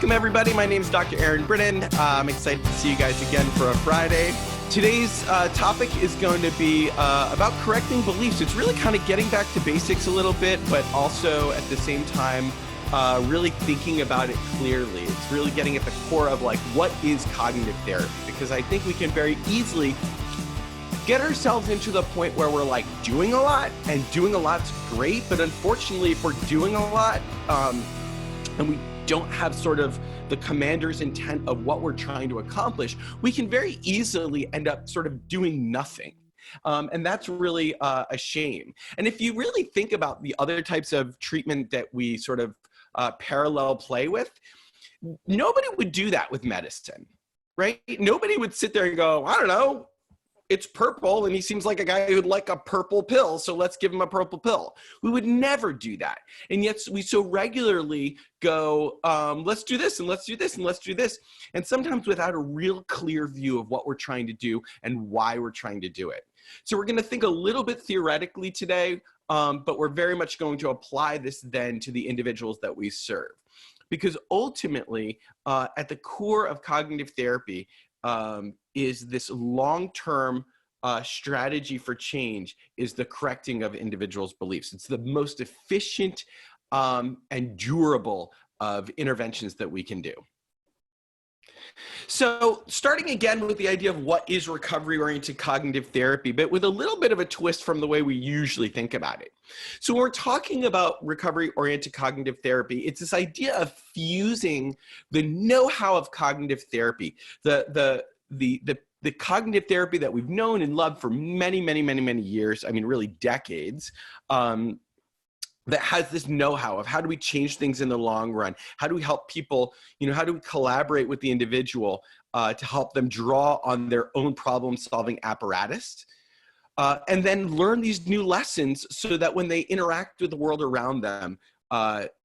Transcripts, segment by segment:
Welcome everybody, my name is Dr. Aaron Brennan. I'm excited to see you guys again for a Friday. Today's topic is going to be about correcting beliefs. It's really kind of getting back to basics a little bit, but also at the same time, really thinking about it clearly. It's really getting at the core of like, what is cognitive therapy? Because I think we can very easily get ourselves into the point where we're like doing a lot, and doing a lot's great, but unfortunately, if we're doing a lot and we don't have sort of the commander's intent of what we're trying to accomplish, we can very easily end up sort of doing nothing. And that's really a shame. And if you really think about the other types of treatment that we sort of parallel play with, nobody would do that with medicine, right? Nobody would sit there and go, I don't know, it's purple and he seems like a guy who'd like a purple pill, so let's give him a purple pill. We would never do that. And yet we so regularly go, let's do this and let's do this and let's do this. And sometimes without a real clear view of what we're trying to do and why we're trying to do it. So we're gonna think a little bit theoretically today, but we're very much going to apply this then to the individuals that we serve. Because ultimately, at the core of cognitive therapy, is this long-term strategy for change is the correcting of individuals' beliefs. It's the most efficient and durable of interventions that we can do. So starting again with the idea of what is recovery-oriented cognitive therapy, but with a little bit of a twist from the way we usually think about it. So when we're talking about recovery-oriented cognitive therapy, it's this idea of fusing the know-how of cognitive therapy, the cognitive therapy that we've known and loved for many, many, many, many years, I mean, really decades, that has this know-how of how do we change things in the long run? How do we help people, how do we collaborate with the individual to help them draw on their own problem-solving apparatus? And then learn these new lessons so that when they interact with the world around them,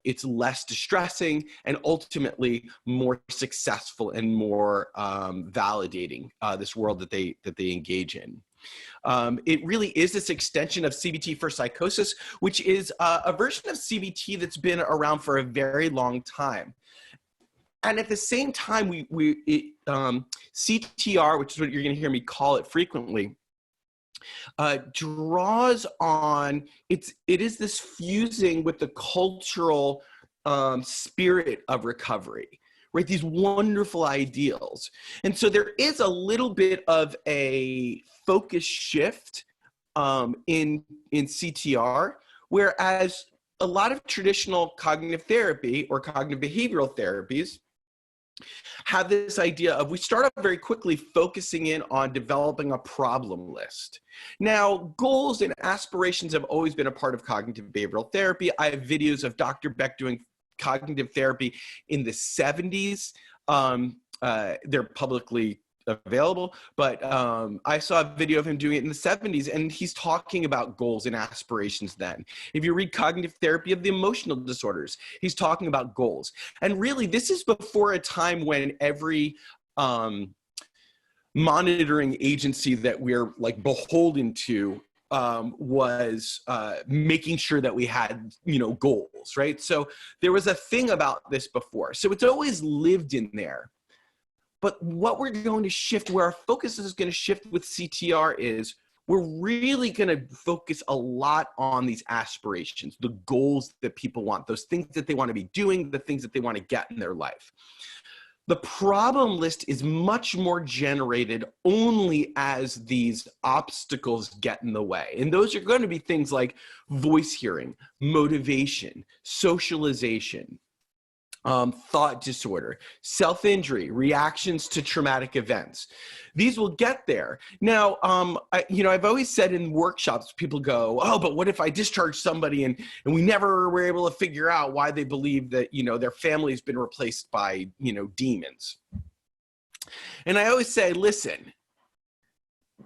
it's less distressing and ultimately more successful and more validating this world that they engage in. It really is this extension of CBT for psychosis, which is a version of CBT that's been around for a very long time. And at the same time, CTR, which is what you're going to hear me call it frequently, draws on, it is this fusing with the cultural spirit of recovery, right? These wonderful ideals. And so there is a little bit of a focus shift in CTR, whereas a lot of traditional cognitive therapy or cognitive behavioral therapies have this idea of, we start off very quickly focusing in on developing a problem list. Now, goals and aspirations have always been a part of cognitive behavioral therapy. I have videos of Dr. Beck doing cognitive therapy in the 70s. They're publicly available, but I saw a video of him doing it in the 70s, and he's talking about goals and aspirations then. If you read Cognitive Therapy of the Emotional Disorders, he's talking about goals. And really, this is before a time when every monitoring agency that we're like beholden to was making sure that we had, goals, right? So there was a thing about this before. So it's always lived in there. But what we're going to shift, where our focus is going to shift with CTR is, we're really going to focus a lot on these aspirations, the goals that people want, those things that they want to be doing, the things that they want to get in their life. The problem list is much more generated only as these obstacles get in the way. And those are going to be things like voice hearing, motivation, socialization, thought disorder, self-injury, reactions to traumatic events. These will get there. Now, I've always said in workshops, people go, oh, but what if I discharge somebody and we never were able to figure out why they believe that, their family's been replaced by, demons. And I always say, listen,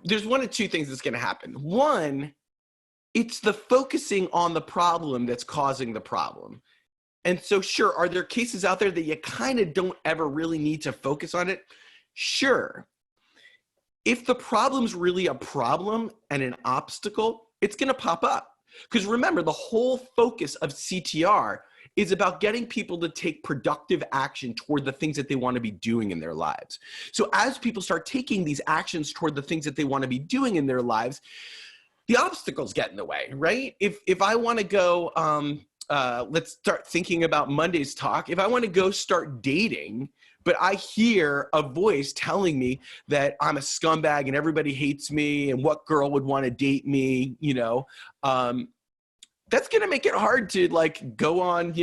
there's one of two things that's going to happen. One, it's the focusing on the problem that's causing the problem. And so, sure, are there cases out there that you kind of don't ever really need to focus on it? Sure. If the problem's really a problem and an obstacle, it's going to pop up. Because remember, the whole focus of CTR is about getting people to take productive action toward the things that they want to be doing in their lives. So as people start taking these actions toward the things that they want to be doing in their lives, the obstacles get in the way, right? If I want to go, let's start thinking about Monday's talk. If I want to go start dating, but I hear a voice telling me that I'm a scumbag and everybody hates me and what girl would want to date me, that's going to make it hard to like go on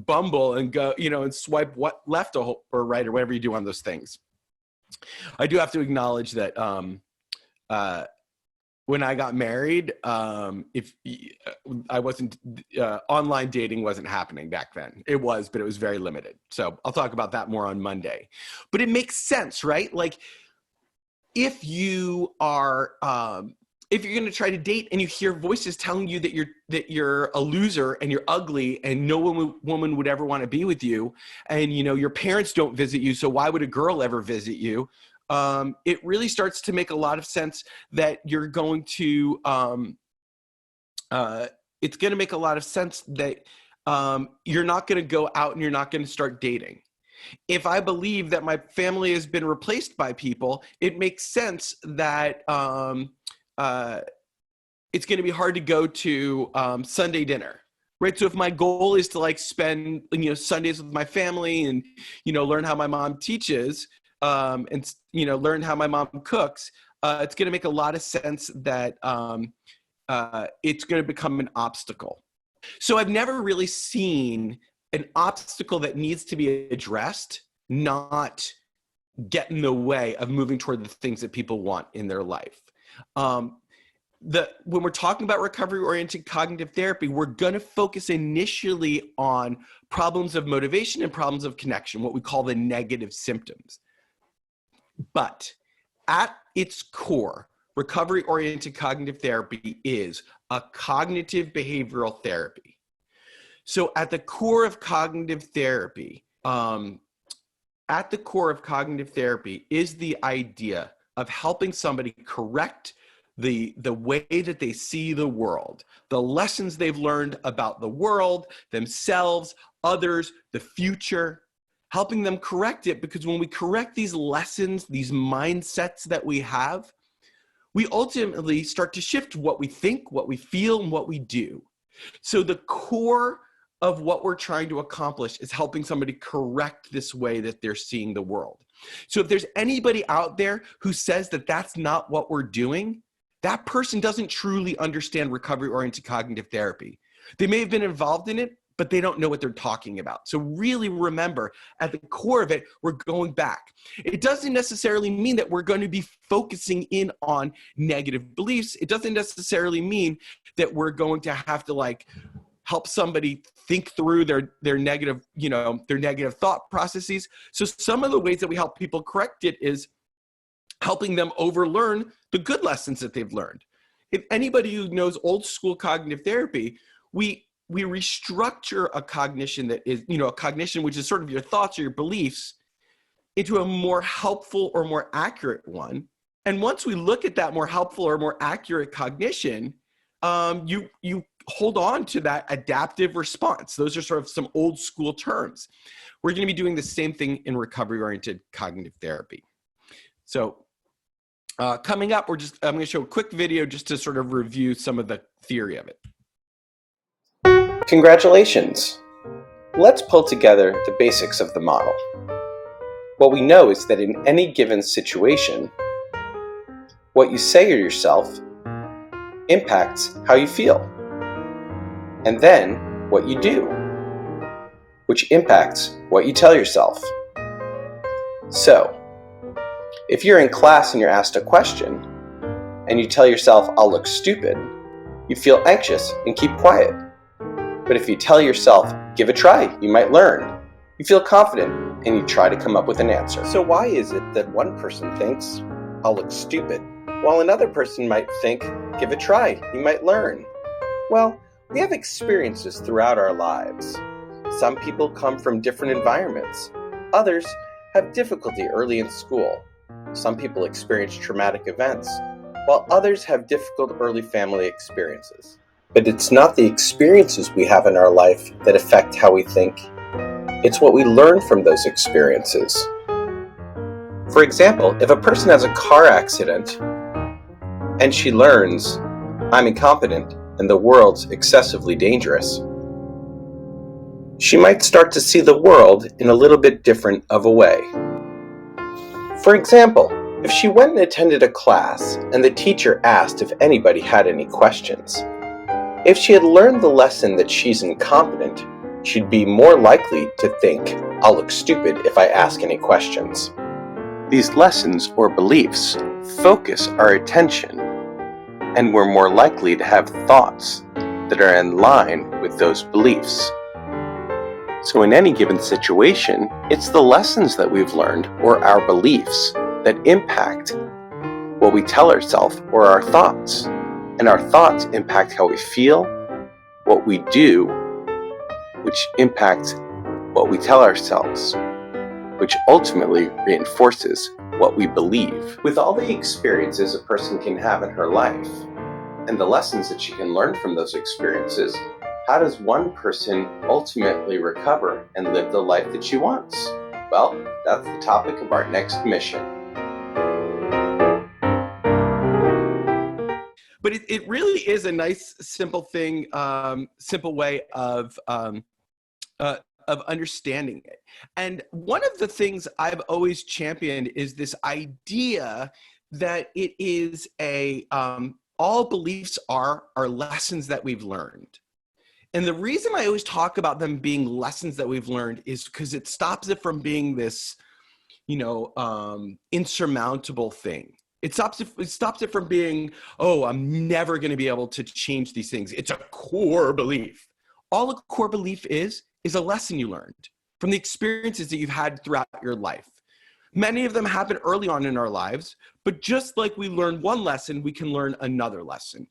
Bumble and go, and swipe left or right or whatever you do on those things. I do have to acknowledge that when I got married, if I wasn't, online dating wasn't happening back then. It was, but it was very limited. So I'll talk about that more on Monday. But it makes sense, right? Like if you are, if you're going to try to date and you hear voices telling you that you're a loser and you're ugly and no woman would ever want to be with you, and your parents don't visit you, so why would a girl ever visit you? It really starts to make a lot of sense that you're going to, it's going to make a lot of sense that you're not going to go out and you're not going to start dating. If I believe that my family has been replaced by people, it makes sense that it's going to be hard to go to Sunday dinner. Right. So if my goal is to like spend, Sundays with my family and, learn how my mom teaches, and learn how my mom cooks, it's going to make a lot of sense that it's going to become an obstacle. So I've never really seen an obstacle that needs to be addressed not get in the way of moving toward the things that people want in their life. When we're talking about recovery-oriented cognitive therapy, we're going to focus initially on problems of motivation and problems of connection, what we call the negative symptoms. But at its core, recovery-oriented cognitive therapy is a cognitive behavioral therapy. So at the core of cognitive therapy, is the idea of helping somebody correct the way that they see the world, the lessons they've learned about the world, themselves, others, the future, helping them correct it, because when we correct these lessons, these mindsets that we have, we ultimately start to shift what we think, what we feel, and what we do. So the core of what we're trying to accomplish is helping somebody correct this way that they're seeing the world. So if there's anybody out there who says that that's not what we're doing, that person doesn't truly understand recovery-oriented cognitive therapy. They may have been involved in it, but they don't know what they're talking about. So really remember, at the core of it, we're going back. It doesn't necessarily mean that we're going to be focusing in on negative beliefs. It doesn't necessarily mean that we're going to have to help somebody think through their negative, their negative thought processes. So some of the ways that we help people correct it is helping them overlearn the good lessons that they've learned. If anybody who knows old school cognitive therapy, we restructure a cognition that is, a cognition which is sort of your thoughts or your beliefs, into a more helpful or more accurate one. And once we look at that more helpful or more accurate cognition, you hold on to that adaptive response. Those are sort of some old school terms. We're going to be doing the same thing in recovery-oriented cognitive therapy. So coming up, I'm going to show a quick video just to sort of review some of the theory of it. Congratulations! Let's pull together the basics of the model. What we know is that in any given situation, what you say to yourself impacts how you feel, and then what you do, which impacts what you tell yourself. So, if you're in class and you're asked a question, and you tell yourself, "I'll look stupid," you feel anxious and keep quiet. But if you tell yourself, "Give a try, you might learn," you feel confident and you try to come up with an answer. So why is it that one person thinks, "I'll look stupid," while another person might think, "Give a try, you might learn"? Well, we have experiences throughout our lives. Some people come from different environments. Others have difficulty early in school. Some people experience traumatic events, while others have difficult early family experiences. But it's not the experiences we have in our life that affect how we think. It's what we learn from those experiences. For example, if a person has a car accident and she learns, I'm incompetent and the world's excessively dangerous, she might start to see the world in a little bit different of a way. For example, if she went and attended a class and the teacher asked if anybody had any questions, if she had learned the lesson that she's incompetent, she'd be more likely to think, I'll look stupid if I ask any questions. These lessons or beliefs focus our attention, and we're more likely to have thoughts that are in line with those beliefs. So in any given situation, it's the lessons that we've learned or our beliefs that impact what we tell ourselves or our thoughts. And our thoughts impact how we feel, what we do, which impacts what we tell ourselves, which ultimately reinforces what we believe. With all the experiences a person can have in her life, and the lessons that she can learn from those experiences, how does one person ultimately recover and live the life that she wants? Well, that's the topic of our next mission. But it really is a nice, simple thing, simple way of understanding it. And one of the things I've always championed is this idea that it is all beliefs are lessons that we've learned. And the reason I always talk about them being lessons that we've learned is because it stops it from being this, insurmountable thing. It stops it from being, oh, I'm never going to be able to change these things. It's a core belief. All a core belief is a lesson you learned from the experiences that you've had throughout your life. Many of them happen early on in our lives, but just like we learn one lesson, we can learn another lesson.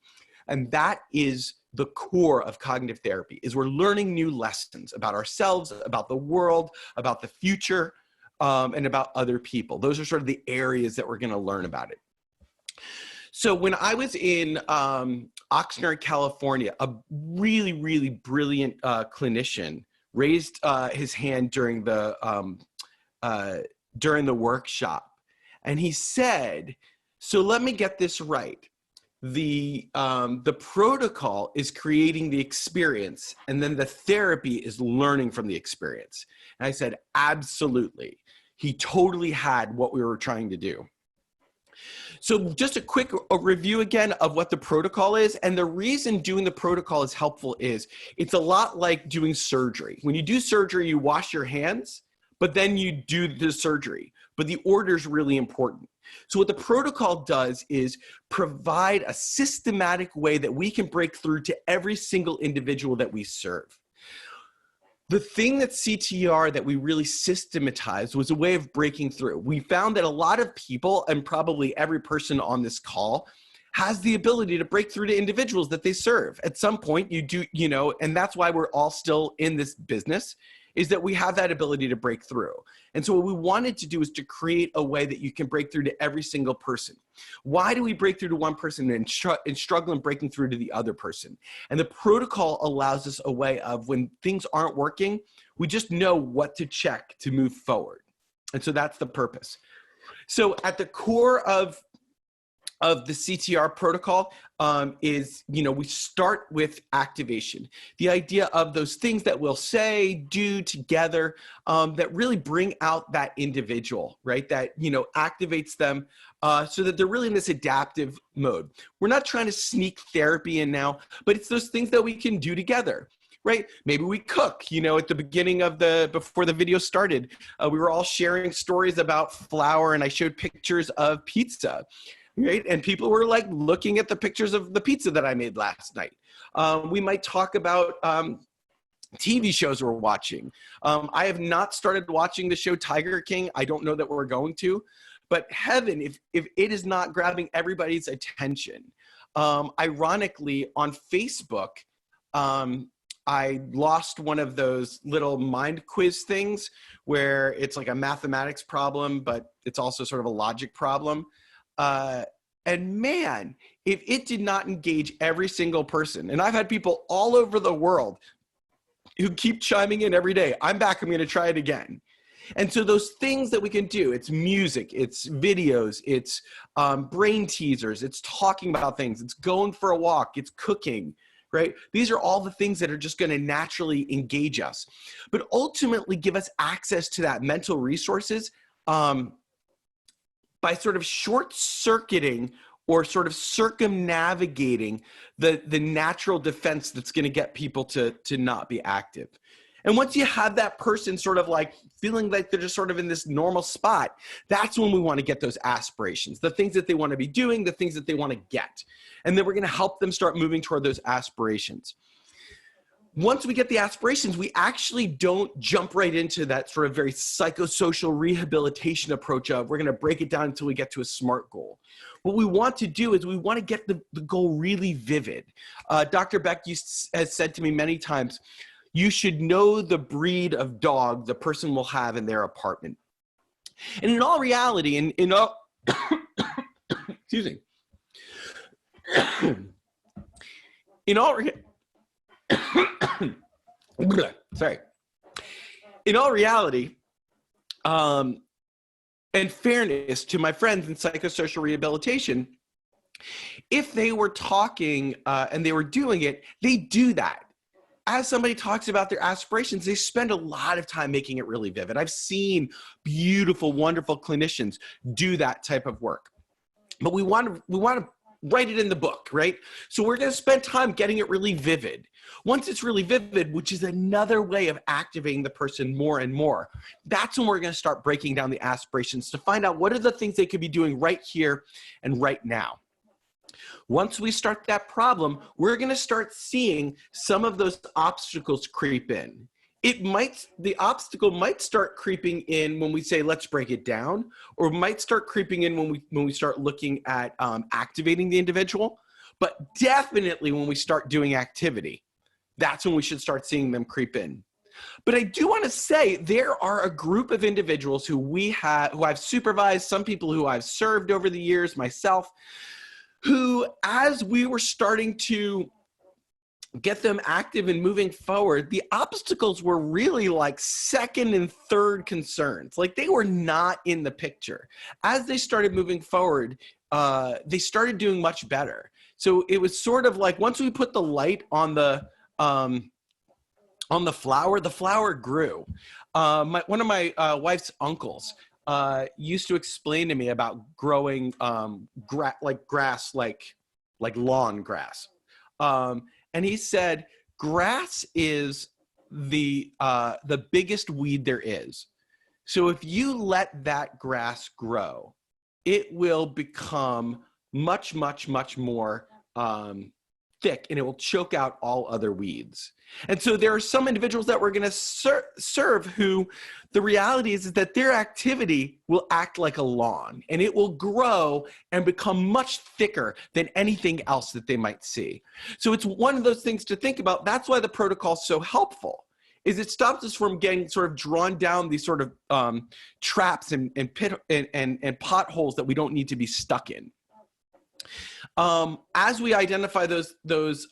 And that is the core of cognitive therapy, is we're learning new lessons about ourselves, about the world, about the future, and about other people. Those are sort of the areas that we're going to learn about it. So when I was in Oxnard, California, a really, really brilliant clinician raised his hand during the workshop, and he said, "So let me get this right. The protocol is creating the experience, and then the therapy is learning from the experience." And I said, "Absolutely." He totally had what we were trying to do. So just a quick review again of what the protocol is. And the reason doing the protocol is helpful is it's a lot like doing surgery. When you do surgery, you wash your hands, but then you do the surgery. But the order is really important. So what the protocol does is provide a systematic way that we can break through to every single individual that we serve. The thing that CTR that we really systematized was a way of breaking through. We found that a lot of people, and probably every person on this call, has the ability to break through to individuals that they serve. At some point you do, and that's why we're all still in this business, is that we have that ability to break through. And so what we wanted to do is to create a way that you can break through to every single person. Why do we break through to one person and struggle in breaking through to the other person? And the protocol allows us a way of, when things aren't working, we just know what to check to move forward. And so that's the purpose. So at the core of the CTR protocol is, we start with activation. The idea of those things that we'll say, do together that really bring out that individual, right? That, activates them so that they're really in this adaptive mode. We're not trying to sneak therapy in now, but it's those things that we can do together. Right? Maybe we cook, at the beginning of before the video started, we were all sharing stories about flour, and I showed pictures of pizza. Right? And people were like looking at the pictures of the pizza that I made last night. We might talk about TV shows we're watching. I have not started watching the show Tiger King. I don't know that we're going to, but heaven, if it is not grabbing everybody's attention. Ironically, on Facebook, I lost one of those little mind quiz things where it's like a mathematics problem, but it's also sort of a logic problem. And man, if it did not engage every single person, and I've had people all over the world who keep chiming in every day, I'm back, I'm going to try it again. And so those things that we can do, it's music, it's videos, it's brain teasers, it's talking about things, it's going for a walk, it's cooking, right? These are all the things that are just going to naturally engage us, but ultimately give us access to that mental resources by sort of short-circuiting or sort of circumnavigating the natural defense that's going to get people to not be active. And once you have that person sort of like feeling like they're just sort of in this normal spot, that's when we want to get those aspirations, the things that they want to be doing, the things that they want to get. And then we're going to help them start moving toward those aspirations. Once we get the aspirations, we actually don't jump right into that sort of very psychosocial rehabilitation approach of we're going to break it down until we get to a SMART goal. What we want to do is we want to get the goal really vivid. Dr. Beck has said to me many times, you should know the breed of dog the person will have in their apartment. And in all reality, in all, excuse me, sorry. In all reality, and fairness to my friends in psychosocial rehabilitation, if they were talking and they were doing it, they do that. As somebody talks about their aspirations, they spend a lot of time making it really vivid. I've seen beautiful, wonderful clinicians do that type of work. But we want to write it in the book, right? So we're going to spend time getting it really vivid. Once it's really vivid, which is another way of activating the person more and more, that's when we're going to start breaking down the aspirations to find out what are the things they could be doing right here and right now. Once we start that problem, we're going to start seeing some of those obstacles creep in. The obstacle might start creeping in when we say, let's break it down, or might start creeping in when we start looking at activating the individual, but definitely when we start doing activity, that's when we should start seeing them creep in. But I do want to say there are a group of individuals who I've supervised, some people who I've served over the years myself, who, as we were starting to get them active and moving forward, the obstacles were really like second and third concerns. Like they were not in the picture. As they started moving forward, they started doing much better. So it was sort of like once we put the light on the flower grew. One of my wife's uncles used to explain to me about growing grass, like lawn grass. And he said, grass is the biggest weed there is. So if you let that grass grow, it will become much, much, much more thick, and it will choke out all other weeds. And so there are some individuals that we're going to serve who the reality is that their activity will act like a lawn, and it will grow and become much thicker than anything else that they might see. So it's one of those things to think about. That's why the protocol is so helpful, is it stops us from getting sort of drawn down these sort of traps and potholes that we don't need to be stuck in. As we identify those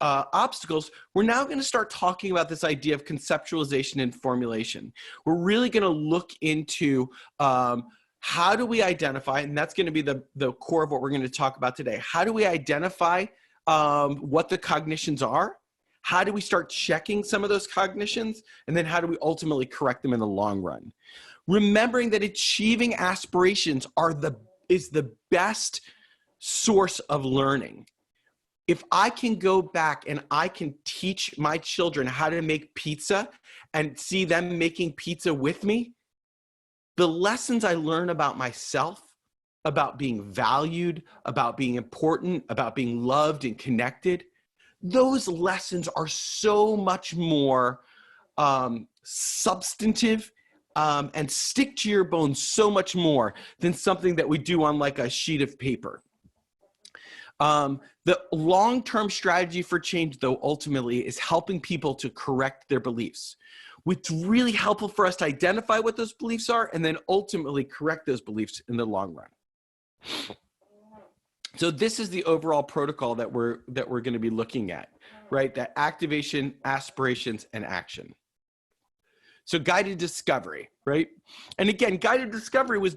obstacles, we're now going to start talking about this idea of conceptualization and formulation. We're really going to look into how do we identify, and that's going to be the core of what we're going to talk about today. How do we identify what the cognitions are? How do we start checking some of those cognitions? And then how do we ultimately correct them in the long run? Remembering that achieving aspirations is the best source of learning. If I can go back and I can teach my children how to make pizza and see them making pizza with me, the lessons I learn about myself, about being valued, about being important, about being loved and connected, those lessons are so much more substantive and stick to your bones so much more than something that we do on like a sheet of paper. The long-term strategy for change, though, ultimately is helping people to correct their beliefs. It's really helpful for us to identify what those beliefs are and then ultimately correct those beliefs in the long run. So this is the overall protocol that we're going to be looking at, right? That activation, aspirations, and action. So guided discovery, right? And again, guided discovery has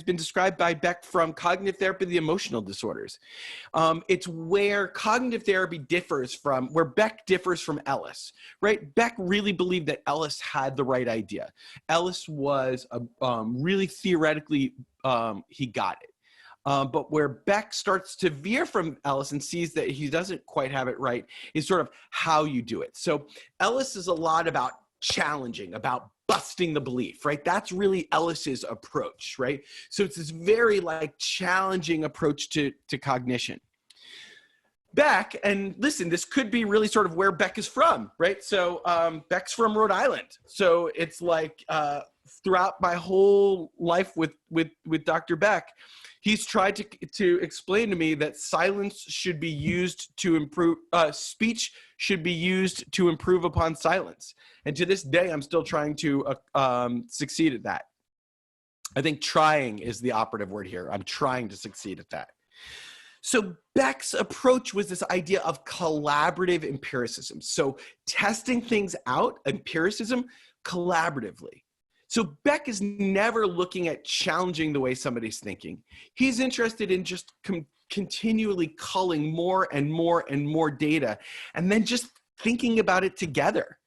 been described by Beck from cognitive therapy, the emotional disorders. It's where cognitive therapy where Beck differs from Ellis, right? Beck really believed that Ellis had the right idea. Ellis was really theoretically, he got it. But where Beck starts to veer from Ellis and sees that he doesn't quite have it right is sort of how you do it. So Ellis is a lot about challenging, about busting the belief, right? That's really Ellis's approach, right? So it's this very like challenging approach to cognition. Beck, and listen, this could be really sort of where Beck is from, right? So Beck's from Rhode Island. So it's like throughout my whole life with Dr. Beck, he's tried to explain to me that silence should be used to improve, speech should be used to improve upon silence. And to this day, I'm still trying to succeed at that. I think trying is the operative word here. I'm trying to succeed at that. So Beck's approach was this idea of collaborative empiricism. So testing things out, empiricism, collaboratively. So Beck is never looking at challenging the way somebody's thinking. He's interested in just continually culling more and more and more data and then just thinking about it together,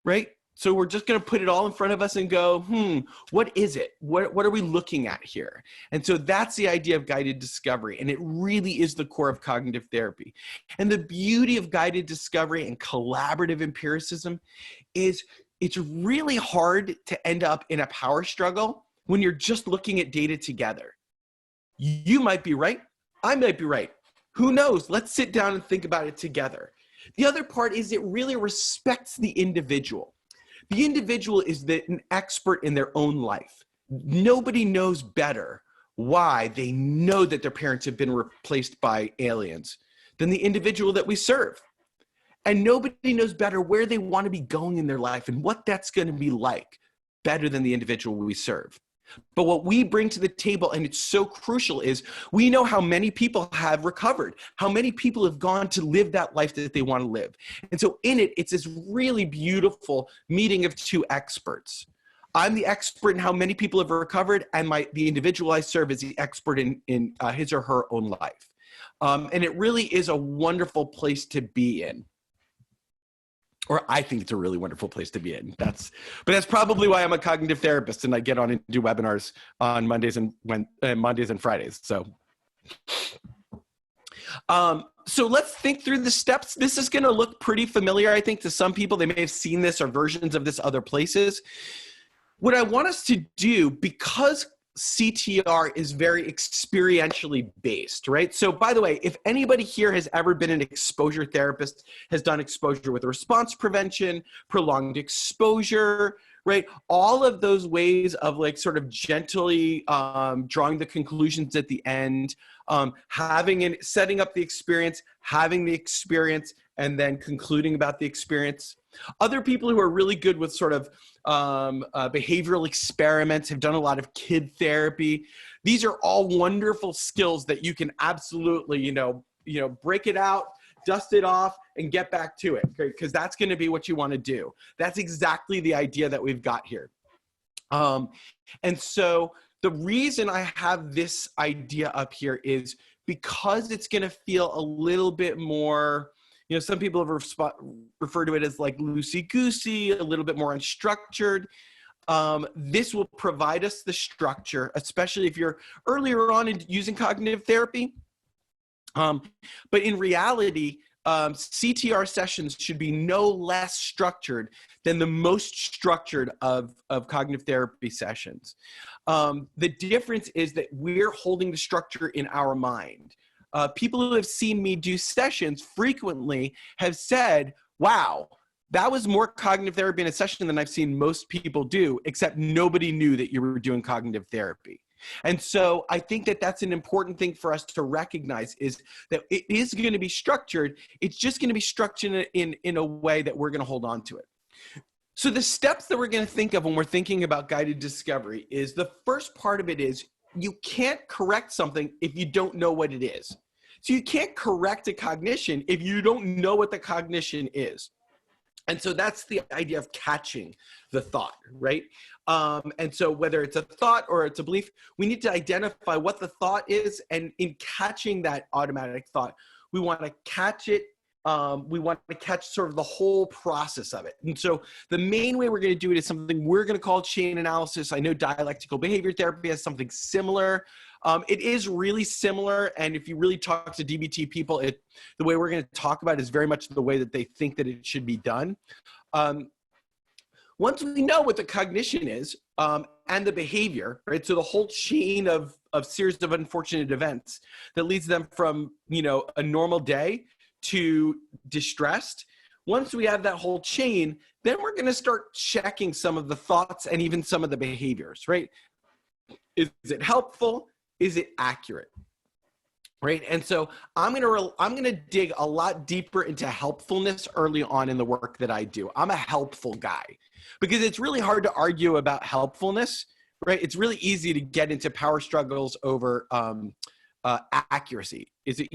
right? So we're just going to put it all in front of us and go, what is it? What are we looking at here? And so that's the idea of guided discovery. And it really is the core of cognitive therapy. And the beauty of guided discovery and collaborative empiricism is it's really hard to end up in a power struggle when you're just looking at data together. You might be right. I might be right. Who knows? Let's sit down and think about it together. The other part is it really respects the individual. The individual is an expert in their own life. Nobody knows better why they know that their parents have been replaced by aliens than the individual that we serve. And nobody knows better where they want to be going in their life and what that's going to be like better than the individual we serve. But what we bring to the table, and it's so crucial, is we know how many people have recovered, how many people have gone to live that life that they want to live. And so in it, it's this really beautiful meeting of two experts. I'm the expert in how many people have recovered, and the individual I serve is the expert in his or her own life. And it really is a wonderful place to be in. Or I think it's a really wonderful place to be in. But that's probably why I'm a cognitive therapist and I get on and do webinars on Mondays and Fridays. So let's think through the steps. This is going to look pretty familiar, I think, to some people. They may have seen this or versions of this other places. What I want us to do, because CTR is very experientially based, right? So by the way, if anybody here has ever been an exposure therapist, has done exposure with response prevention, prolonged exposure, right? All of those ways of like sort of gently drawing the conclusions at the end, setting up the experience, having the experience, and then concluding about the experience. Other people who are really good with sort of behavioral experiments have done a lot of kid therapy. These are all wonderful skills that you can absolutely, break it out, dust it off, and get back to it, because that's going to be what you want to do. That's exactly the idea that we've got here. And so the reason I have this idea up here is because it's going to feel a little bit more, some people have referred to it as like loosey-goosey, a little bit more unstructured. This will provide us the structure, especially if you're earlier on in using cognitive therapy. But in reality, CTR sessions should be no less structured than the most structured of cognitive therapy sessions. The difference is that we're holding the structure in our mind. People who have seen me do sessions frequently have said, wow, that was more cognitive therapy in a session than I've seen most people do, except nobody knew that you were doing cognitive therapy. And so I think that that's an important thing for us to recognize, is that it is going to be structured. It's just going to be structured in a way that we're going to hold on to it. So the steps that we're going to think of when we're thinking about guided discovery is, the first part of it is you can't correct something if you don't know what it is. So you can't correct a cognition if you don't know what the cognition is. And so that's the idea of catching the thought, right? And so whether it's a thought or it's a belief, we need to identify what the thought is. And in catching that automatic thought, we want to catch it. We want to catch sort of the whole process of it. And so the main way we're going to do it is something we're going to call chain analysis. I know dialectical behavior therapy has something similar. It is really similar. And if you really talk to DBT people, the way we're going to talk about it is very much the way that they think that it should be done. Once we know what the cognition is and the behavior, right? So the whole chain of series of unfortunate events that leads them from, a normal day to distressed. Once we have that whole chain, then we're going to start checking some of the thoughts and even some of the behaviors, right? Is it helpful? Is it accurate? Right. And so I'm going to dig a lot deeper into helpfulness early on in the work that I do. I'm a helpful guy because it's really hard to argue about helpfulness, right? It's really easy to get into power struggles over accuracy. Is it,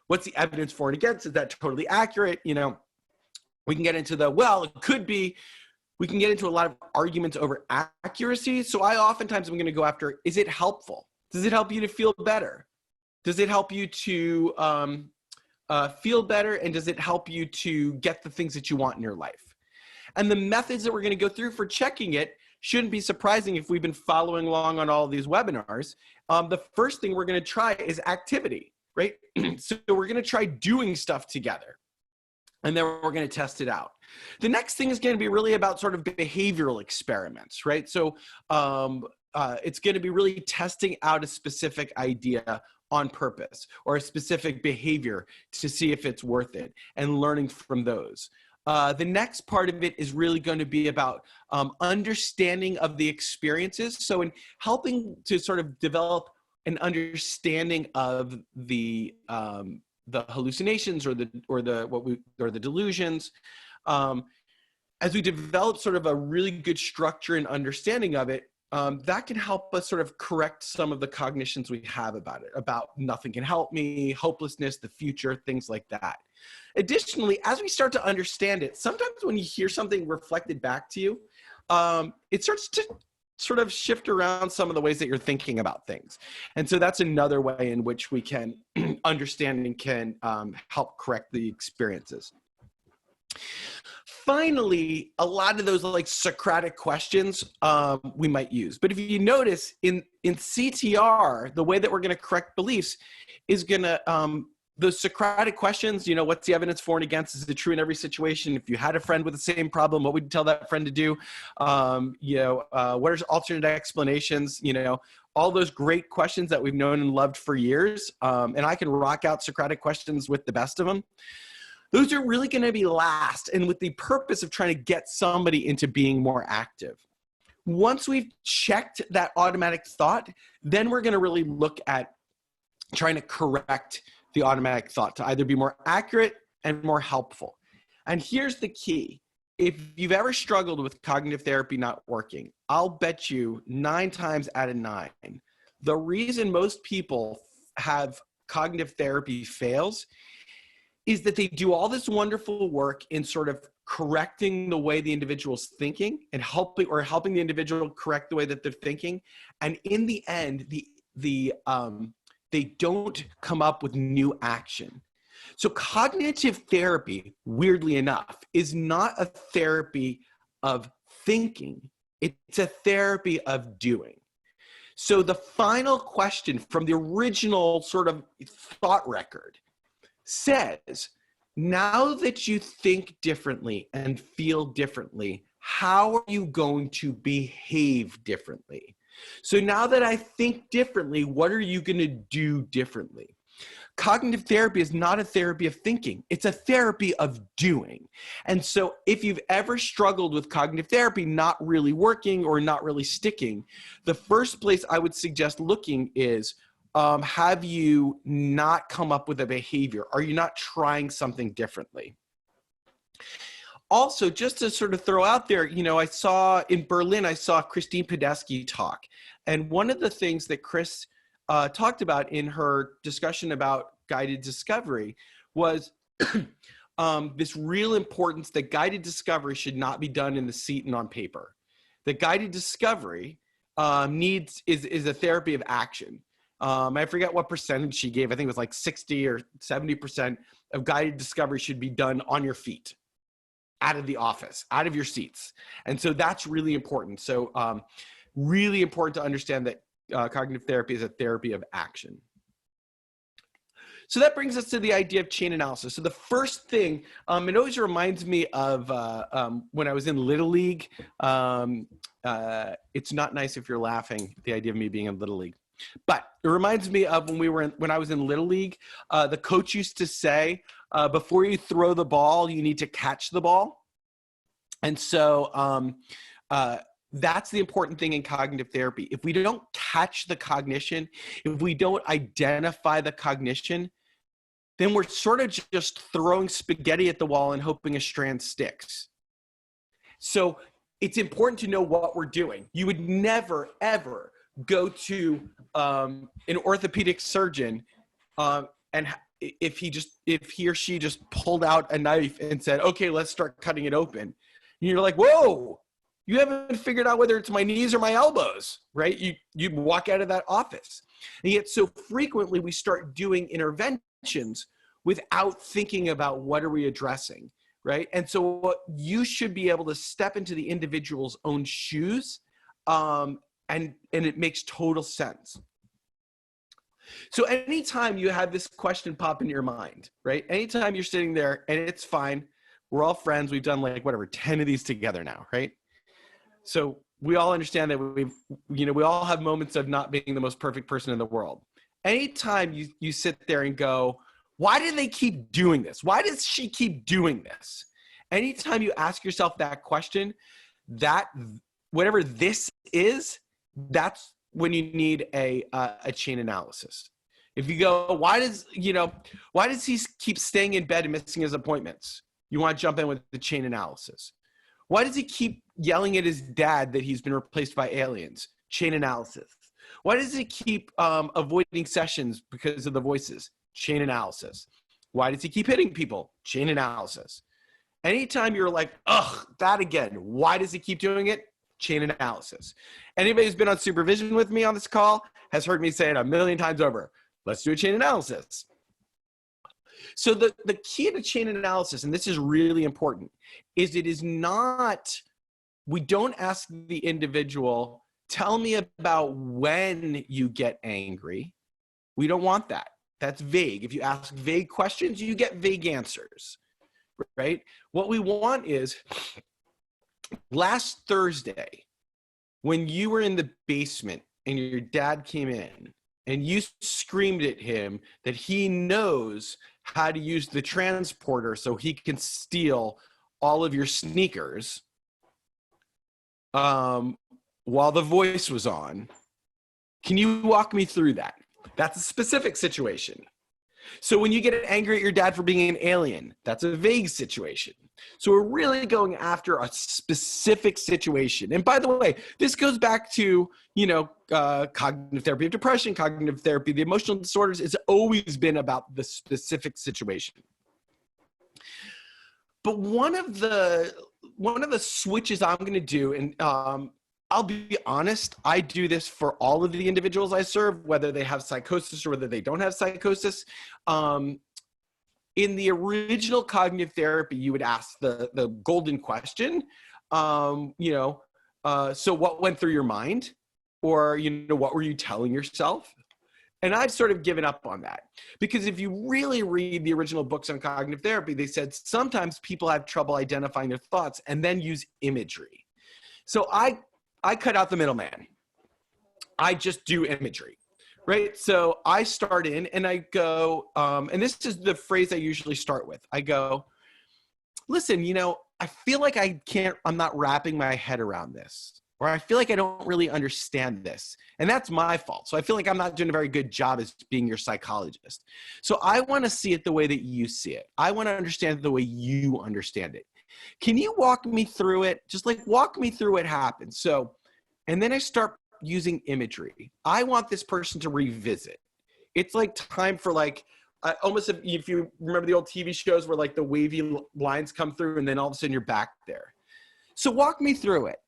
what's the evidence for and against? Is that totally accurate? We can get into well, it could be. We can get into a lot of arguments over accuracy. So I oftentimes am going to go after, is it helpful? Does it help you to feel better? Does it help you to feel better? And does it help you to get the things that you want in your life? And the methods that we're going to go through for checking it shouldn't be surprising if we've been following along on all of these webinars. The first thing we're going to try is activity, right? So we're going to try doing stuff together. And then we're going to test it out. The next thing is going to be really about sort of behavioral experiments, right? So it's going to be really testing out a specific idea on purpose or a specific behavior to see if it's worth it and learning from those. The next part of it is really going to be about understanding of the experiences. So in helping to sort of develop an understanding of the hallucinations or the delusions, as we develop sort of a really good structure and understanding of it, that can help us sort of correct some of the cognitions we have about it, about nothing can help me, hopelessness, the future, things like that. Additionally, as we start to understand it, sometimes when you hear something reflected back to you, it starts to sort of shift around some of the ways that you're thinking about things. And so that's another way in which we can understand and can help correct the experiences. Finally, a lot of those like Socratic questions we might use. But if you notice in CTR, the way that we're going to correct beliefs is going to, those Socratic questions, what's the evidence for and against? Is it true in every situation? If you had a friend with the same problem, what would you tell that friend to do? What are alternate explanations? All those great questions that we've known and loved for years. And I can rock out Socratic questions with the best of them. Those are really going to be last, and with the purpose of trying to get somebody into being more active. Once we've checked that automatic thought, then we're going to really look at trying to correct the automatic thought to either be more accurate and more helpful. And here's the key. If you've ever struggled with cognitive therapy not working, I'll bet you 9 times out of 9, the reason most people have cognitive therapy fails is that they do all this wonderful work in sort of correcting the way the individual's thinking and helping the individual correct the way that they're thinking. And in the end, they don't come up with new action. So cognitive therapy, weirdly enough, is not a therapy of thinking. It's a therapy of doing. So the final question from the original sort of thought record says, now that you think differently and feel differently, how are you going to behave differently? So now that I think differently, what are you going to do differently? Cognitive therapy is not a therapy of thinking. It's a therapy of doing. And so if you've ever struggled with cognitive therapy not really working or not really sticking, the first place I would suggest looking is, have you not come up with a behavior? Are you not trying something differently? Also, just to sort of throw out there, I saw in Berlin, I saw Christine Podesky talk. And one of the things that Chris talked about in her discussion about guided discovery was this real importance that guided discovery should not be done in the seat and on paper. That guided discovery is a therapy of action. I forget what percentage she gave. I think it was like 60 or 70% of guided discovery should be done on your feet, out of the office, out of your seats. And so that's really important. So really important to understand that cognitive therapy is a therapy of action. So that brings us to the idea of chain analysis. So the first thing, it always reminds me of when I was in Little League. It's not nice if you're laughing, the idea of me being in Little League. But it reminds me of when I was in Little League, the coach used to say, before you throw the ball, you need to catch the ball. And so that's the important thing in cognitive therapy. If we don't catch the cognition, if we don't identify the cognition, then we're sort of just throwing spaghetti at the wall and hoping a strand sticks. So it's important to know what we're doing. You would never, ever go to an orthopedic surgeon and if he or she just pulled out a knife and said, okay, let's start cutting it open. And you're like, whoa, you haven't figured out whether it's my knees or my elbows, right? You walk out of that office. And yet so frequently we start doing interventions without thinking about what are we addressing, right? And so you should be able to step into the individual's own shoes, and it makes total sense. So anytime you have this question pop into your mind, right? Anytime you're sitting there and it's fine, we're all friends. We've done like whatever, 10 of these together now, right? So we all understand that we all have moments of not being the most perfect person in the world. Anytime you sit there and go, why do they keep doing this? Why does she keep doing this? Anytime you ask yourself that question, that whatever this is, that's when you need a chain analysis. If you go, why does he keep staying in bed and missing his appointments? You want to jump in with the chain analysis. Why does he keep yelling at his dad that he's been replaced by aliens? Chain analysis. Why does he keep avoiding sessions because of the voices? Chain analysis. Why does he keep hitting people? Chain analysis. Anytime you're like, ugh, that again, why does he keep doing it? Chain analysis. Anybody who's been on supervision with me on this call has heard me say it a million times over. Let's do a chain analysis. So the key to chain analysis, and this is really important, is we don't ask the individual, tell me about when you get angry. We don't want that. That's vague. If you ask vague questions, you get vague answers, right? What we want is, last Thursday, when you were in the basement and your dad came in and you screamed at him that he knows how to use the transporter so he can steal all of your sneakers while the voice was on, can you walk me through that? That's a specific situation. So when you get angry at your dad for being an alien, that's a vague situation. So we're really going after a specific situation. And by the way, this goes back to, cognitive therapy of depression, cognitive therapy, the emotional disorders. It's always been about the specific situation. But one of the switches I'm going to do, and I'll be honest, I do this for all of the individuals I serve, whether they have psychosis or whether they don't have psychosis. In the original cognitive therapy, you would ask the golden question, so what went through your mind? Or, what were you telling yourself? And I've sort of given up on that, because if you really read the original books on cognitive therapy, they said sometimes people have trouble identifying their thoughts and then use imagery. So I cut out the middleman. I just do imagery, right? So I start in and I go, and this is the phrase I usually start with. I go, listen, I feel like I'm not wrapping my head around this, or I feel like I don't really understand this. And that's my fault. So I feel like I'm not doing a very good job as being your psychologist. So I want to see it the way that you see it. I want to understand it the way you understand it. Can you walk me through it? Just like walk me through what happened. So, and then I start using imagery. I want this person to revisit. It's like time for like, almost if you remember the old TV shows where like the wavy lines come through and then all of a sudden you're back there. So walk me through it.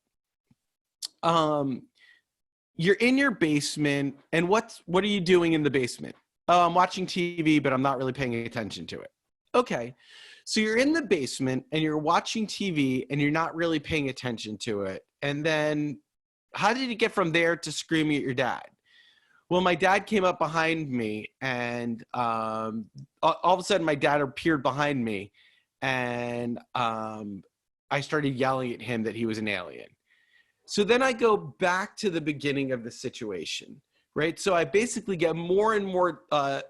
You're in your basement, and what are you doing in the basement? Oh, I'm watching TV, but I'm not really paying attention to it. Okay. So you're in the basement and you're watching TV and you're not really paying attention to it. And then how did you get from there to screaming at your dad? Well, my dad came up behind me, and all of a sudden my dad appeared behind me, and I started yelling at him that he was an alien. So then I go back to the beginning of the situation, right? So I basically get more and more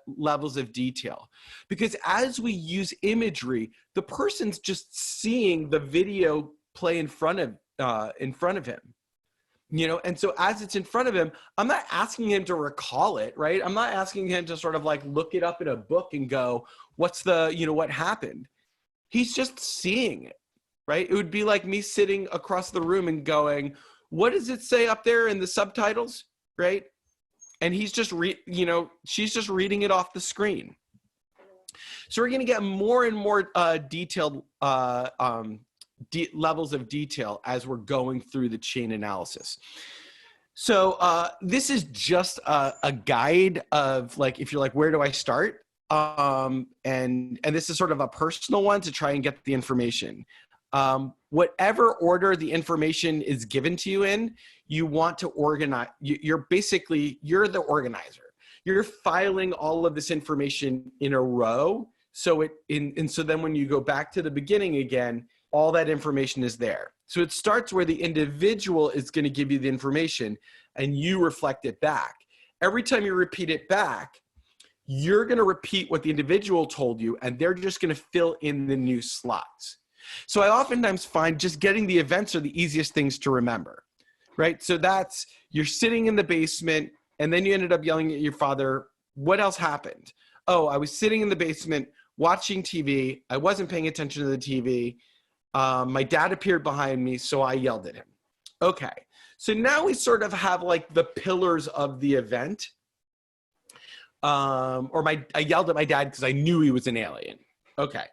levels of detail, because as we use imagery, the person's just seeing the video play in front of him. You know, and so as it's in front of him, I'm not asking him to recall it, right? I'm not asking him to sort of like look it up in a book and go, what's the, you know, what happened? He's just seeing it, right? It would be like me sitting across the room and going, what does it say up there in the subtitles, right? And he's just, she's just reading it off the screen. So we're going to get more and more detailed levels of detail as we're going through the chain analysis. So this is just a guide of like, if you're like, where do I start? And this is sort of a personal one to try and get the information. Whatever order the information is given to you in, you want to organize. You're the organizer. You're filing all of this information in a row. So so then when you go back to the beginning again, all that information is there. So it starts where the individual is going to give you the information and you reflect it back. Every time you repeat it back, you're going to repeat what the individual told you, and they're just going to fill in the new slots. So I oftentimes find just getting the events are the easiest things to remember, right? So that's, you're sitting in the basement and then you ended up yelling at your father. What else happened? Oh, I was sitting in the basement watching TV. I wasn't paying attention to the TV. My dad appeared behind me, so I yelled at him. Okay, so now we sort of have like the pillars of the event. I yelled at my dad because I knew he was an alien. Okay,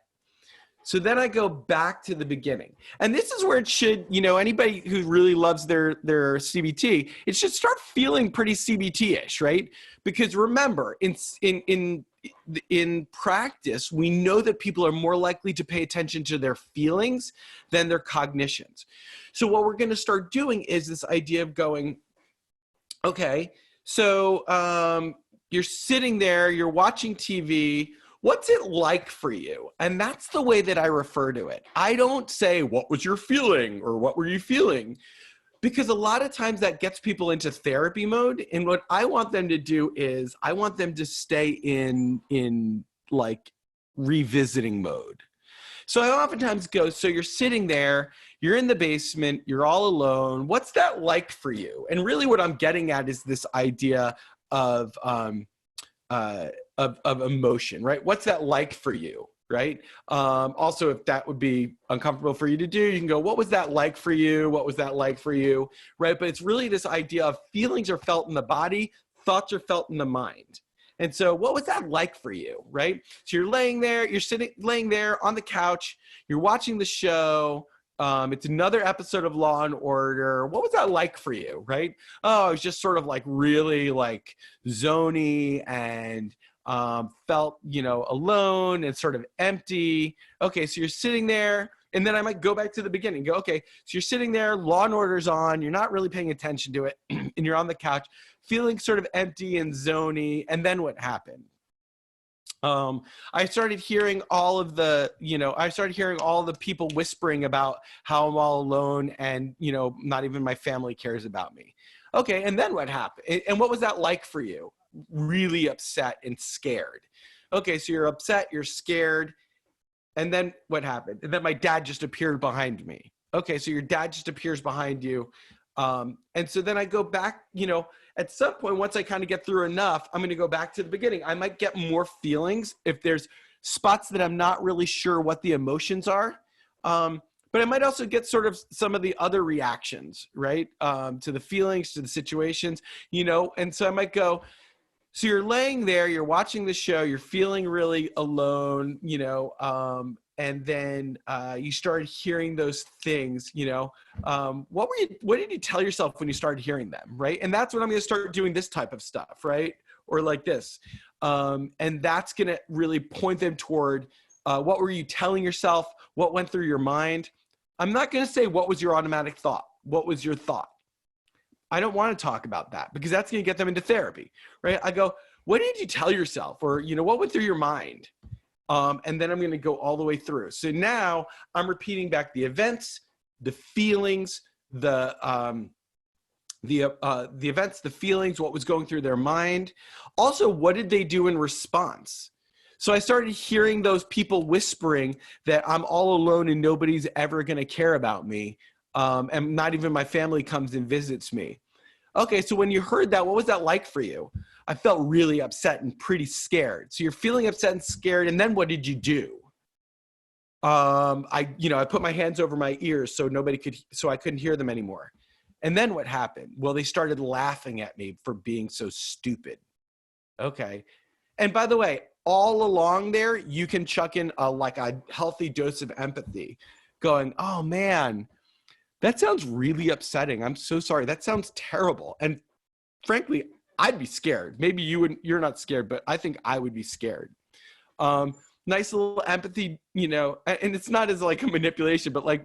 so then I go back to the beginning. And this is where it should, anybody who really loves their CBT, it should start feeling pretty CBT-ish, right? Because remember, in practice, we know that people are more likely to pay attention to their feelings than their cognitions. So what we're going to start doing is this idea of going, okay, so you're sitting there, you're watching TV. What's it like for you? And that's the way that I refer to it. I don't say, what was your feeling or what were you feeling? Because a lot of times that gets people into therapy mode. And what I want them to do is I want them to stay in like revisiting mode. So I oftentimes go, so you're sitting there, you're in the basement, you're all alone. What's that like for you? And really what I'm getting at is this idea of emotion, right? What's that like for you? Right? Also, if that would be uncomfortable for you to do, you can go, what was that like for you? What was that like for you? Right? But it's really this idea of feelings are felt in the body, thoughts are felt in the mind. And so what was that like for you? Right? So you're laying there on the couch, you're watching the show. It's another episode of Law and Order. What was that like for you? Right? Oh, it was just sort of like really like zony and felt, alone and sort of empty. Okay, so you're sitting there, and then I might go back to the beginning. Go, okay, so you're sitting there, Law and Order's on, you're not really paying attention to it, and you're on the couch, feeling sort of empty and zony, and then what happened? I started hearing all of the people whispering about how I'm all alone and, not even my family cares about me. Okay, and then what happened? And what was that like for you? Really upset and scared. Okay, so you're upset, you're scared, and then what happened? And then my dad just appeared behind me. Okay, so your dad just appears behind you. And so then I go back, at some point, once I kind of get through enough, I'm going to go back to the beginning. I might get more feelings if there's spots that I'm not really sure what the emotions are. But I might also get sort of some of the other reactions, right? To the feelings, to the situations, you know? And so I might go, so you're laying there, you're watching the show, you're feeling really alone, you know, and then you started hearing those things, you know. What did you tell yourself when you started hearing them, right? And that's when I'm going to start doing this type of stuff, right? Or like this. And that's going to really point them toward what were you telling yourself? What went through your mind? I'm not going to say what was your automatic thought. What was your thought? I don't want to talk about that because that's going to get them into therapy, right? I go, what did you tell yourself? Or, you know, what went through your mind? And then I'm going to go all the way through. So now I'm repeating back the events, the feelings, the events, the feelings, what was going through their mind. Also, what did they do in response? So I started hearing those people whispering that I'm all alone and nobody's ever going to care about me. And not even my family comes and visits me. Okay, so when you heard that, what was that like for you? I felt really upset and pretty scared. So you're feeling upset and scared, and then what did you do? I put my hands over my ears so I couldn't hear them anymore. And then what happened? Well, they started laughing at me for being so stupid. Okay. And by the way, all along there, you can chuck in a healthy dose of empathy going, oh man, that sounds really upsetting. I'm so sorry. That sounds terrible. And frankly, I'd be scared. Maybe you're not scared, but I think I would be scared. Nice little empathy, you know, and it's not as like a manipulation, but like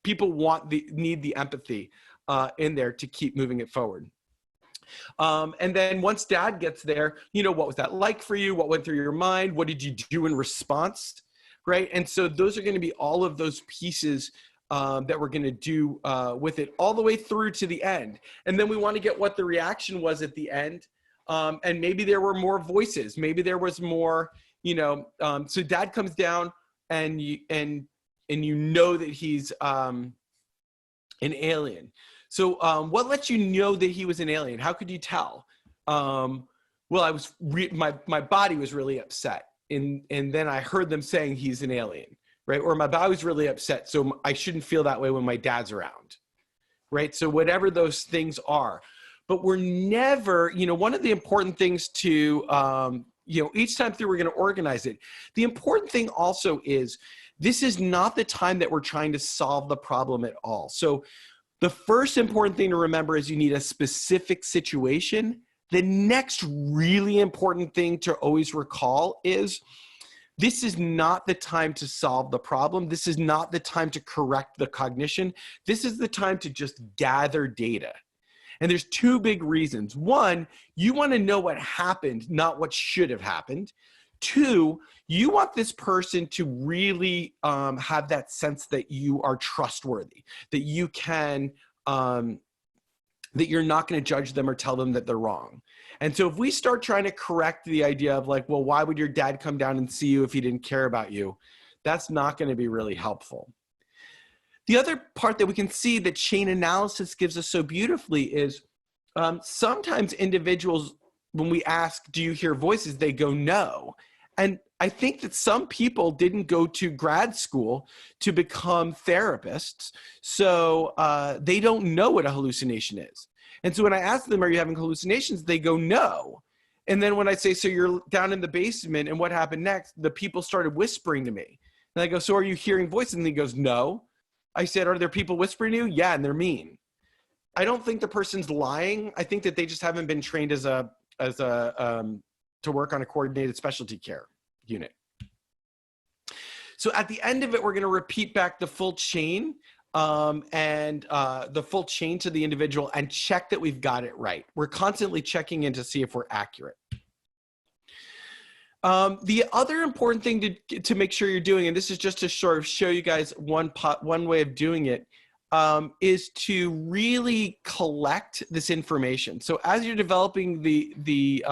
people need the empathy in there to keep moving it forward. And then once dad gets there, you know, what was that like for you? What went through your mind? What did you do in response? Right. And so those are going to be all of those pieces that we're going to do with it all the way through to the end. And then we want to get what the reaction was at the end. And maybe there were more voices. Maybe there was more, you know, so dad comes down and you know that he's an alien. So what lets you know that he was an alien? How could you tell? Well, my body was really upset. And then I heard them saying he's an alien. Right? Or my body was really upset, so I shouldn't feel that way when my dad's around, right? So whatever those things are. But we're never, you know, one of the important things to, you know, each time through we're going to organize it. The important thing also is this is not the time that we're trying to solve the problem at all. So the first important thing to remember is you need a specific situation. The next really important thing to always recall is this is not the time to solve the problem. This is not the time to correct the cognition. This is the time to just gather data. And there's two big reasons. One, you want to know what happened, not what should have happened. Two, you want this person to really have that sense that you are trustworthy, that you can, that you're not going to judge them or tell them that they're wrong. And so if we start trying to correct the idea of like, well, why would your dad come down and see you if he didn't care about you? That's not going to be really helpful. The other part that we can see that chain analysis gives us so beautifully is sometimes individuals, when we ask, do you hear voices? They go, no. And I think that some people didn't go to grad school to become therapists, so they don't know what a hallucination is. And so when I ask them, are you having hallucinations? They go, no. And then when I say, so you're down in the basement and what happened next? The people started whispering to me. And I go, so are you hearing voices? And he goes, no. I said, are there people whispering to you? Yeah, and they're mean. I don't think the person's lying. I think that they just haven't been trained to work on a coordinated specialty care unit. So at the end of it, we're going to repeat back the full chain and the full chain to the individual and check that we've got it right. We're constantly checking in to see if we're accurate. The other important thing to make sure you're doing, and this is just to sort of show you guys one way of doing it, is to really collect this information. So as you're developing the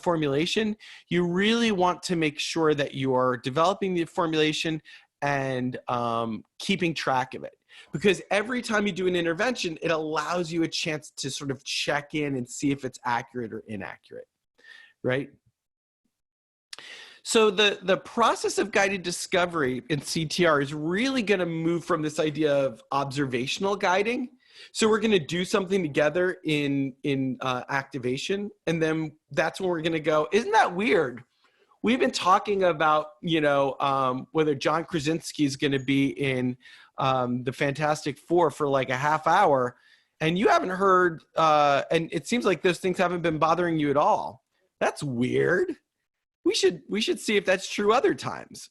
formulation, you really want to make sure that you are developing the formulation and keeping track of it. Because every time you do an intervention, it allows you a chance to sort of check in and see if it's accurate or inaccurate, right? So the process of guided discovery in CTR is really going to move from this idea of observational guiding. So we're going to do something together in activation, and then that's when we're going to go, isn't that weird? We've been talking about, whether John Krasinski is going to be in the Fantastic Four for like a half hour, and you haven't heard, and it seems like those things haven't been bothering you at all. That's weird. We should see if that's true other times.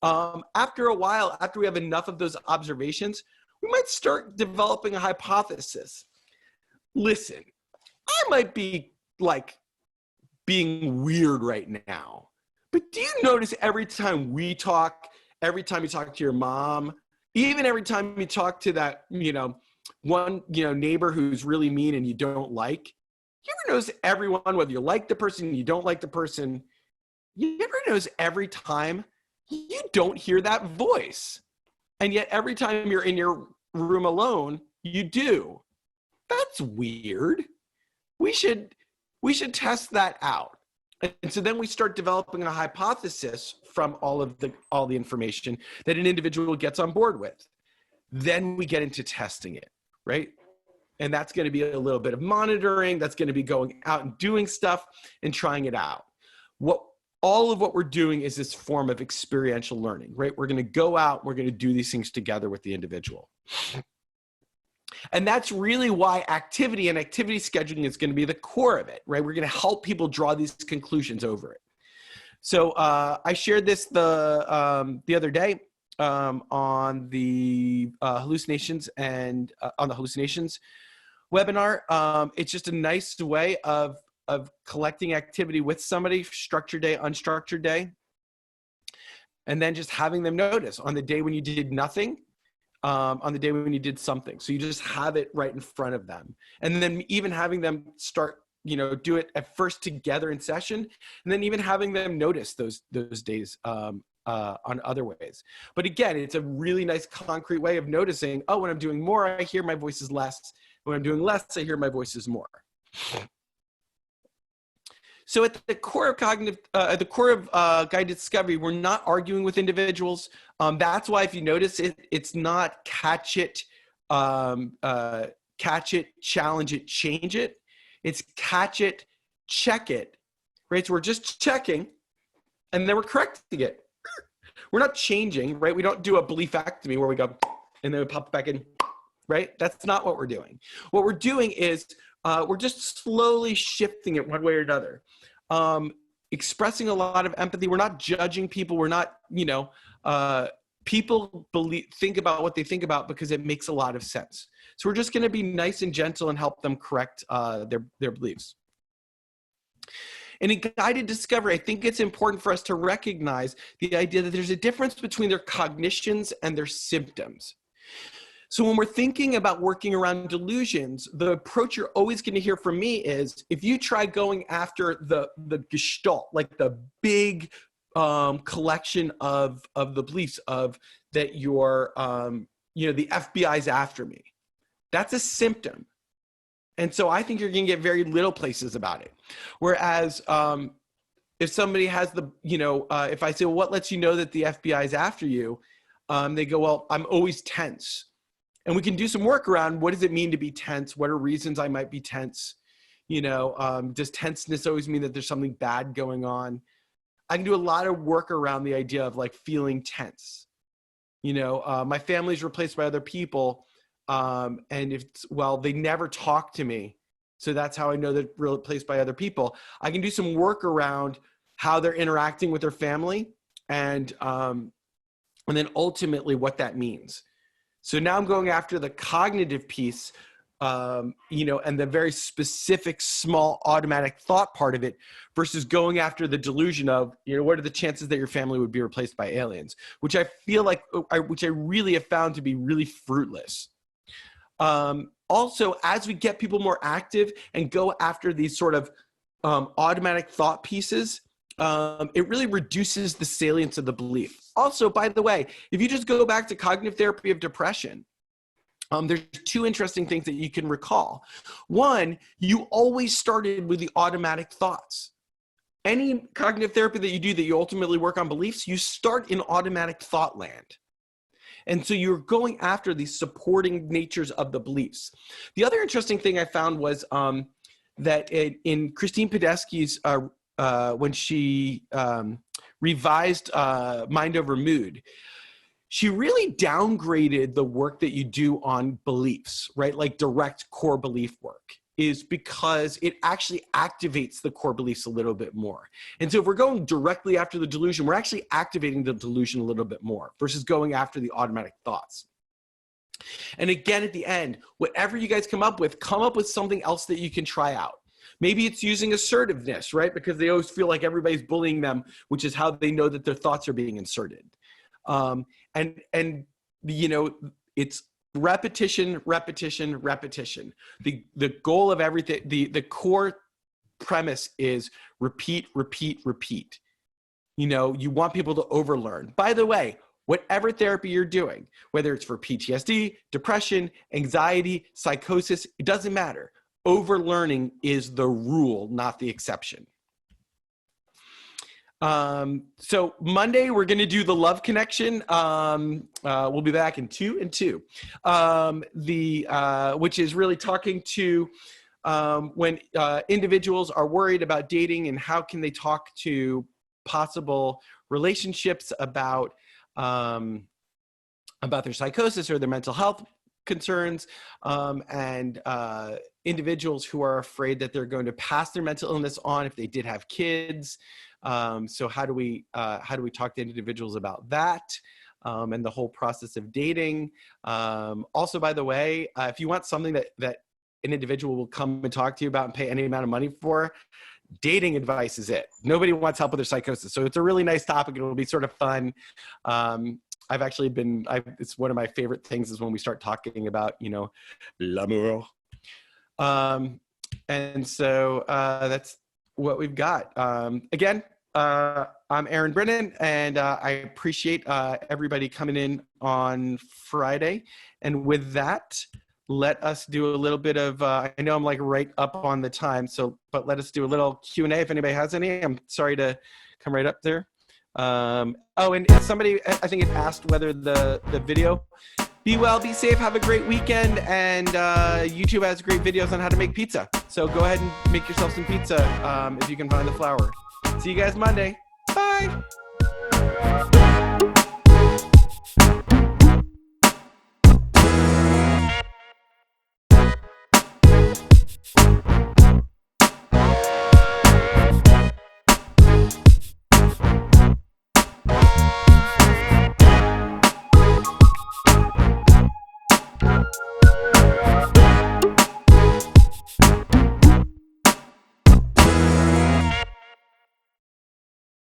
After a while, after we have enough of those observations, we might start developing a hypothesis. Listen, I might be like being weird right now, but do you notice every time we talk, every time you talk to your mom, even every time you talk to that, one, neighbor who's really mean and you don't like, you ever notice everyone, whether you like the person, you don't like the person, you ever notice every time you don't hear that voice, and yet every time you're in your room alone, you do? That's weird. We should test that out. And so then we start developing a hypothesis from all the information that an individual gets on board with. Then we get into testing it, right? And that's going to be a little bit of monitoring. That's going to be going out and doing stuff and trying it out. All of what we're doing is this form of experiential learning, right? We're going to go out, we're going to do these things together with the individual. And that's really why activity and activity scheduling is going to be the core of it, right? We're going to help people draw these conclusions over it. So I shared this the other day on the hallucinations and on the hallucinations webinar. It's just a nice way of collecting activity with somebody, structured day, unstructured day, and then just having them notice on the day when you did nothing, on the day when you did something. So you just have it right in front of them. And then even having them start, do it at first together in session, and then even having them notice those days on other ways. But again, it's a really nice concrete way of noticing, oh, when I'm doing more, I hear my voices less. When I'm doing less, I hear my voices more. So at the core of guided discovery, we're not arguing with individuals. That's why if you notice it's not catch it, challenge it, change it. It's catch it, check it, right? So we're just checking and then we're correcting it. We're not changing, right? We don't do a beliefectomy where we go and then we pop it back in, right? That's not what we're doing. What we're doing is we're just slowly shifting it one way or another. Expressing a lot of empathy. We're not judging people. We're not, people think about what they think about because it makes a lot of sense. So we're just going to be nice and gentle and help them correct their beliefs. And in guided discovery, I think it's important for us to recognize the idea that there's a difference between their cognitions and their symptoms. So when we're thinking about working around delusions, the approach you're always going to hear from me is, if you try going after the gestalt, like the big collection of the beliefs of that you're, the FBI's after me, that's a symptom. And so I think you're going to get very little places about it. Whereas if somebody has if I say, well, what lets you know that the FBI is after you? They go, well, I'm always tense. And we can do some work around, what does it mean to be tense? What are reasons I might be tense? Does tenseness always mean that there's something bad going on? I can do a lot of work around the idea of like feeling tense. My family's replaced by other people. And they never talk to me. So that's how I know they're replaced by other people. I can do some work around how they're interacting with their family and then ultimately what that means. So now I'm going after the cognitive piece, and the very specific, small, automatic thought part of it versus going after the delusion of, what are the chances that your family would be replaced by aliens, which I feel like, which I really have found to be really fruitless. Also, as we get people more active and go after these sort of automatic thought pieces, it really reduces the salience of the belief. Also, by the way, if you just go back to cognitive therapy of depression, there's two interesting things that you can recall. One, you always started with the automatic thoughts. any cognitive therapy that you do that you ultimately work on beliefs, you start in automatic thought land. And so you're going after these supporting natures of the beliefs. The other interesting thing I found was that in Christine Podesky's, when she revised Mind Over Mood, she really downgraded the work that you do on beliefs, right? Like direct core belief work, is because it actually activates the core beliefs a little bit more. And so if we're going directly after the delusion, we're actually activating the delusion a little bit more versus going after the automatic thoughts. And again, at the end, whatever you guys come up with something else that you can try out. Maybe it's using assertiveness, right? Because they always feel like everybody's bullying them, which is how they know that their thoughts are being inserted. And you know, it's repetition, repetition, repetition. The goal of everything, the core premise is repeat, repeat, repeat. You know, you want people to overlearn. By the way, whatever therapy you're doing, whether it's for PTSD, depression, anxiety, psychosis, it doesn't matter. Overlearning is the rule, not the exception. So Monday, we're going to do the love connection. We'll be back in 2 and 2, which is really talking to when individuals are worried about dating and how can they talk to possible relationships about their psychosis or their mental health concerns, and individuals who are afraid that they're going to pass their mental illness on if they did have kids. So how do we talk to individuals about that, and the whole process of dating? Also, by the way, if you want something that an individual will come and talk to you about and pay any amount of money for, dating advice is it. Nobody wants help with their psychosis. So it's a really nice topic. It will be sort of fun. I've actually been, it's one of my favorite things is when we start talking about, you know, l'amour. And so that's what we've got. Again, I'm Aaron Brennan, and I appreciate everybody coming in on Friday. And with that, let us do a little bit of, I know I'm like right up on the time, but let us do a little Q&A if anybody has any. I'm sorry to come right up there. Oh, and somebody, I think it asked whether the video, be well, be safe, have a great weekend, and YouTube has great videos on how to make pizza. So go ahead and make yourself some pizza if you can find the flour. See you guys Monday. Bye.